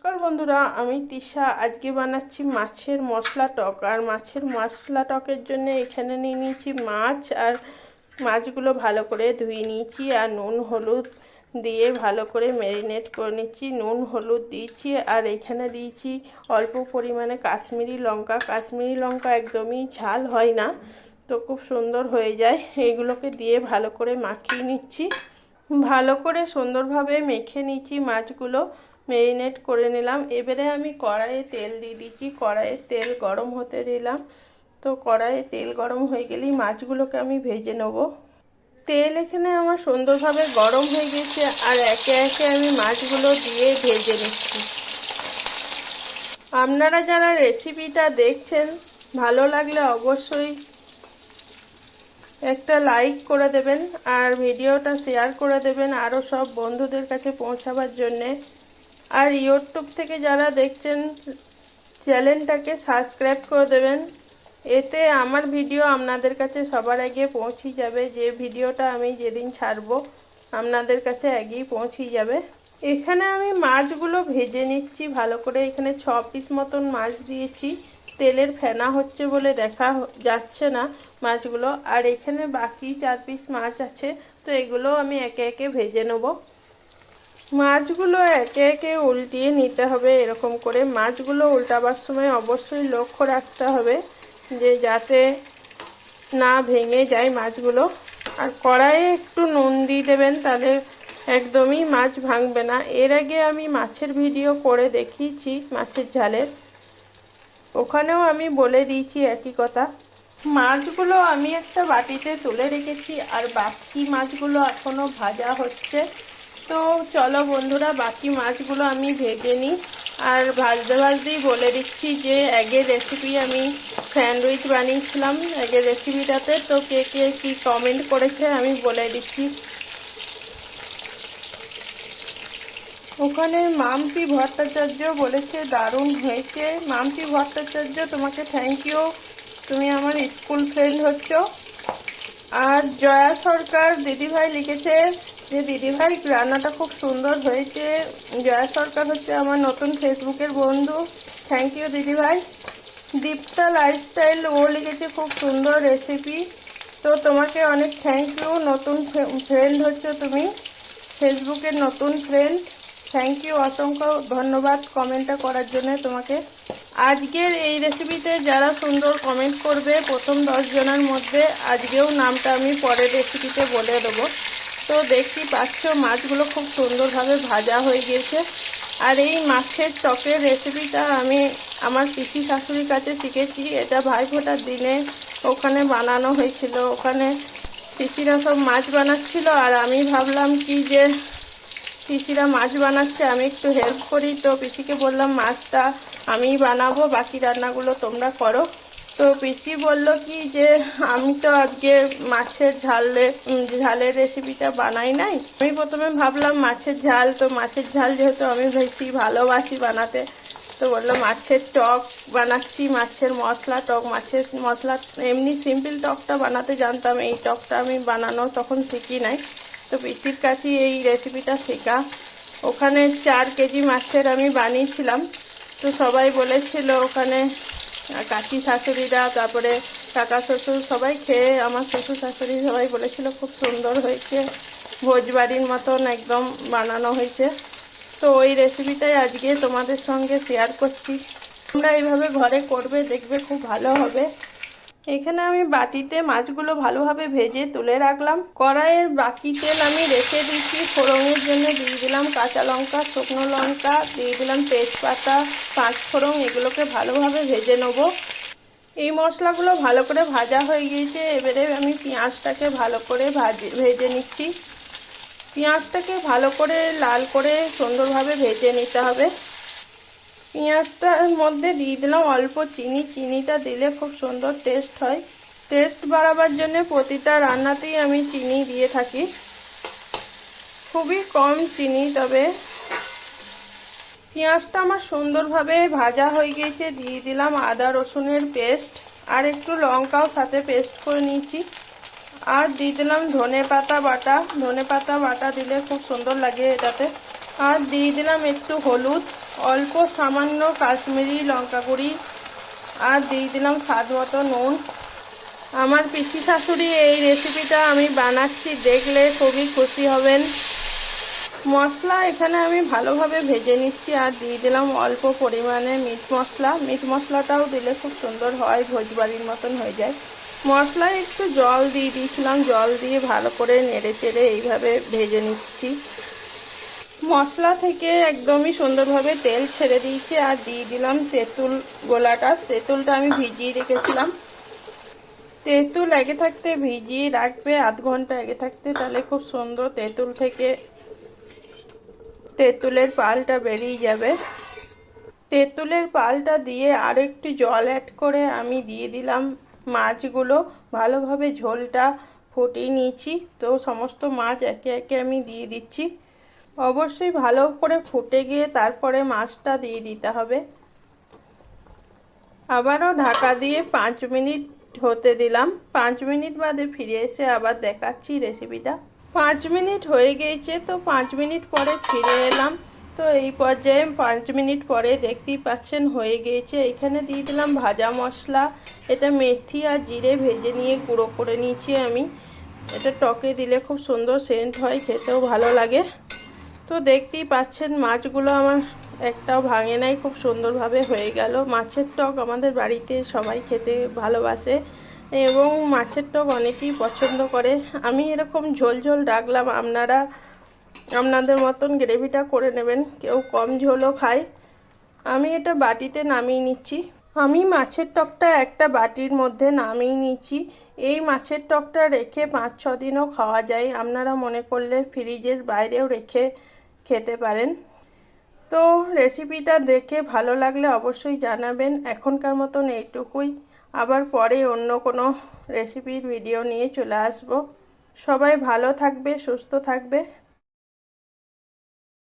নমস্কার বন্ধুরা, আমি তিশা। আজকে বানাচ্ছি মাছের মশলা টক। আর মাছের মশলা টকের জন্য এখানে নিয়ে নিয়েছি মাছ। আর মাছগুলো ভালো করে ধুয়ে নিয়েছি আর নুন হলুদ দিয়ে ভালো করে ম্যারিনেট করে নিচ্ছি। নুন হলুদ দিয়েছি আর এখানে দিয়েছি অল্প পরিমাণে কাশ্মীরি লঙ্কা। কাশ্মীরি লঙ্কা একদমই ঝাল হয় না, তো খুব সুন্দর হয়ে যায়। এইগুলোকে দিয়ে ভালো করে মাখিয়ে নিচ্ছি। ভালো করে সুন্দরভাবে মেখে নিচ্ছি মাছগুলো, ম্যারিনেট করে নিলাম। এবারে আমি কড়াইয়ে তেল দিয়ে দিচ্ছি। কড়াইয়ে তেল গরম হতে দিলাম। তো কড়াইয়ে তেল গরম হয়ে গেলেই মাছগুলোকে আমি ভেজে নেব। তেল এখানে আমার সুন্দরভাবে গরম হয়ে গেছে আর একে একে আমি মাছগুলো দিয়ে ভেজে নিচ্ছি। আপনারা যারা রেসিপিটা দেখছেন, ভালো লাগলে অবশ্যই একটা লাইক করে দেবেন আর ভিডিওটা শেয়ার করে দেবেন আরও সব বন্ধুদের কাছে পৌঁছাবার জন্যে। আর ইউটিউব থেকে যারা দেখছেন, চ্যানেলটাকে সাবস্ক্রাইব করে দেবেন। এতে আমার ভিডিও আপনাদের কাছে সবার আগে পৌঁছে যাবে। যে ভিডিওটা আমি যেদিন ছাড়বো আপনাদের কাছে আগেই পৌঁছে যাবে। এখানে আমি মাছগুলো ভেজে নিচ্ছি ভালো করে। এখানে 6 পিস মতন মাছ দিয়েছি। তেলের ফেনা হচ্ছে বলে দেখা যাচ্ছে না মাছগুলো। আর এখানে বাকি 4 পিস মাছ আছে, তো এগুলো আমি একে একে ভেজে নেব। মাছগুলো একে একে উল্টিয়ে নিতে হবে এরকম করে। মাছগুলো উল্টাবার সময় অবশ্যই লক্ষ্য রাখতে হবে যে যাতে না ভেঙে যায় মাছগুলো। আর কড়াইয়ে একটু নুন দিয়ে দেবেন, তাহলে একদমই মাছ ভাঙবে না। এর আগে আমি মাছের ভিডিও করে দেখিয়েছি মাছের ঝালের, ওখানেও আমি বলে দিয়েছি একই কথা। মাছগুলো আমি একটা বাটিতে তুলে রেখেছি আর বাকি মাছগুলো এখনও ভাজা হচ্ছে। তো চলো বন্ধুরা, বাকি মাছগুলো আমি ভেজে নিই। আর ভাজতে ভাজতেই বলে দিচ্ছি যে এগের রেসিপি আমি স্যান্ডউইচ বানিয়েছিলাম এগের রেসিপিটাতে। তো কে কে কী কমেন্ট করেছে আমি বলে দিচ্ছি। ওখানে মাম্পি ভট্টাচার্য বলেছে দারুণ হয়েছে। মাম্পি ভট্টাচার্য, তোমাকে থ্যাংক ইউ, তুমি আমার স্কুল ফ্রেন্ড হচ্ছ। আর জয়া সরকার দিদিভাই লিখেছে যে দিদিভাই রান্নাটা খুব সুন্দর হয়েছে। জয়া সরকার হচ্ছে আমার নতুন ফেসবুকের বন্ধু। থ্যাংক ইউ দিদিভাই। দীপ্তা লাইফস্টাইল, ও লিখেছে খুব সুন্দর রেসিপি। তো তোমাকে অনেক থ্যাংক ইউ, নতুন ফ্রেন্ড হচ্ছে তুমি, ফেসবুকের নতুন ফ্রেন্ড। থ্যাংক ইউ, অসংখ্য ধন্যবাদ কমেন্টটা করার জন্য তোমাকে। আজকের এই রেসিপিতে যারা সুন্দর কমেন্ট করবে প্রথম 10 জনের মধ্যে, আজকেও নামটা আমি পরের রেসিপিতে বলে দেবো। তো দেখতেই পাচ্ছ মাছগুলো খুব সুন্দরভাবে ভাজা হয়ে গিয়েছে। আর এই মাছের টকের রেসিপিটা আমি আমার পিসি শাশুড়ির কাছে শিখেছি। এটা ভাইফোঁটার দিনে ওখানে বানানো হয়েছিল। ওখানে পিসিরা সব মাছ বানাচ্ছিল আর আমি ভাবলাম কি যে পিসিরা মাছ বানাচ্ছে, আমি একটু হেল্প করি। তো পিসিকে বললাম মাছটা আমিই বানাবো, বাকি রান্নাগুলো তোমরা করো। তো পিসি বলল কি যে আমি তো আজকে মাছের ঝালের রেসিপিটা বানাই নাই। আমি প্রথমে ভাবলাম মাছের ঝাল, তো মাছের ঝাল যেহেতু আমি বেশি ভালোবাসি বানাতে, তো বললো মাছের টক বানাচ্ছি, মাছের মশলা টক। মাছের মশলা এমনি সিম্পল টকটা বানাতে জানতাম, এই টকটা আমি বানানো তখন শিখি নাই। তো পিসির কাছে এই রেসিপিটা শেখা। ওখানে 4 কেজি মাছের আমি বানিয়েছিলাম। তো সবাই বলেছিল ওখানে, কাকি শাশুড়িরা, তারপরে কাকা শ্বশুর সবাই খেয়ে, আমার শ্বশুর শাশুড়ি সবাই বলেছিল খুব সুন্দর হয়েছে, ভোজবাড়ির মতন একদম বানানো হয়েছে। তো ওই রেসিপিটাই আজকে তোমাদের সঙ্গে শেয়ার করছি। তোমরা এইভাবে ঘরে করবে, দেখবে খুব ভালো হবে। এখানে আমি বাটিতে মাছগুলো ভালোভাবে ভেজে তুলে রাখলাম। কড়াইয়ের বাকি তেল আমি রেখে দিচ্ছি। ফোড়নের জন্য দিয়ে দিলাম কাঁচা লঙ্কা, শুকনো লঙ্কা, দিয়ে দিলাম তেজপাতা, 5 ফোড়ন। এগুলোকে ভালোভাবে ভেজে নেব। এই মশলাগুলো ভালো করে ভাজা হয়ে গিয়েছে। এবারে আমি পেঁয়াজটাকে ভালো করে ভেজে নিচ্ছি। পেঁয়াজটাকে ভালো করে লাল করে সুন্দরভাবে ভেজে নিতে হবে। পেঁয়াজটার মধ্যে দিয়ে দিলাম অল্প চিনি। চিনিটা দিলে খুব সুন্দর টেস্ট হয়। টেস্ট বাড়াবার জন্য প্রতিটা রান্নাতেই আমি চিনি দিয়ে থাকি, খুবই কম চিনি। তবে পেঁয়াজটা আমার সুন্দরভাবে ভাজা হয়ে গিয়েছে। দিয়ে দিলাম আদা রসুনের পেস্ট আর একটু লঙ্কাও সাথে পেস্ট করে নিয়েছি। আর দিয়ে দিলাম ধনেপাতা বাটা। ধনেপাতা বাটা দিলে খুব সুন্দর লাগে এটাতে। আর দিয়ে দিলাম একটু হলুদ। অল্প সামান্য কাশ্মীরি লঙ্কা গুঁড়ি আর দিয়ে দিলাম স্বাদ মতো নুন। আমার পিসি শাশুড়ি এই রেসিপিটা আমি বানাচ্ছি দেখলে খুবই খুশি হবেন। মশলা এখানে আমি ভালোভাবে ভেজে নিচ্ছি আর দিয়ে দিলাম অল্প পরিমাণে মিট মশলা। মিট মশলাটাও দিলে খুব সুন্দর হয়, ভোজবাড়ির মতন হয়ে যায়। মশলায় একটু জল দিয়ে দিয়েছিলাম, জল দিয়ে ভালো করে নেড়ে চেড়ে এইভাবে ভেজে নিচ্ছি। মশলা থেকে একদমই সুন্দরভাবে তেল ছেড়ে দিয়েছি আর দিয়ে দিলাম তেঁতুল গোলাটা। তেঁতুলটা আমি ভিজিয়ে রেখেছিলাম। তেঁতুল আগে থাকতে ভিজিয়ে রাখবে, আধ ঘন্টা আগে থাকতে, তাহলে খুব সুন্দর তেঁতুল থেকে তেঁতুলের পালটা বেরিয়ে যাবে। তেঁতুলের পালটা দিয়ে আরও একটু জল অ্যাড করে আমি দিয়ে দিলাম মাছগুলো। ভালোভাবে ঝোলটা ফুটিয়ে নিয়েছি, তো সমস্ত মাছ একে একে আমি দিয়ে দিচ্ছি। অবশ্যই ভালো করে ফুটে গিয়ে তারপরে মাছটা দিয়ে দিতে হবে। আবারও ঢাকা দিয়ে 5 মিনিট হতে দিলাম। 5 মিনিট বাদে ফিরে এসে আবার দেখাচ্ছি রেসিপিটা। 5 মিনিট হয়ে গিয়েছে, তো 5 মিনিট পরে ফিরে এলাম। তো এই পর্যায়ে 5 মিনিট পরে দেখতেই পাচ্ছেন হয়ে গিয়েছে। এখানে দিয়ে দিলাম ভাজা মশলা। এটা মেথি আর জিরে ভেজে নিয়ে গুঁড়ো করে নিয়েছি আমি। এটা টকে দিলে খুব সুন্দর সেন্ট হয়, খেতেও ভালো লাগে। তো দেখতেই পাচ্ছেন মাছগুলো আমার একটাও ভাঙে নাই, খুব সুন্দরভাবে হয়ে গেল। মাছের টক আমাদের বাড়িতে সবাই খেতে ভালোবাসে এবং মাছের টক অনেকেই পছন্দ করে। আমি এরকম ঝোল ঝোল রাখলাম, আপনারা আপনাদের মতন গ্রেভিটা করে নেবেন। কেউ কম ঝোলও খায়। আমি এটা বাটিতে নামিয়ে নিচ্ছি। আমি মাছের টকটা একটা বাটির মধ্যে নামিয়ে নিচ্ছি। এই মাছের টকটা রেখে 5-6 দিনও খাওয়া যায়। আপনারা মনে করলে ফ্রিজের বাইরেও রেখে খেতে পারেন। তো রেসিপিটা দেখে ভালো লাগলে অবশ্যই জানাবেন। এখনকার মতন এইটুকুই। আবার পরে অন্য কোনো রেসিপির ভিডিও নিয়ে চলে আসব। সবাই ভালো থাকবে, সুস্থ থাকবে।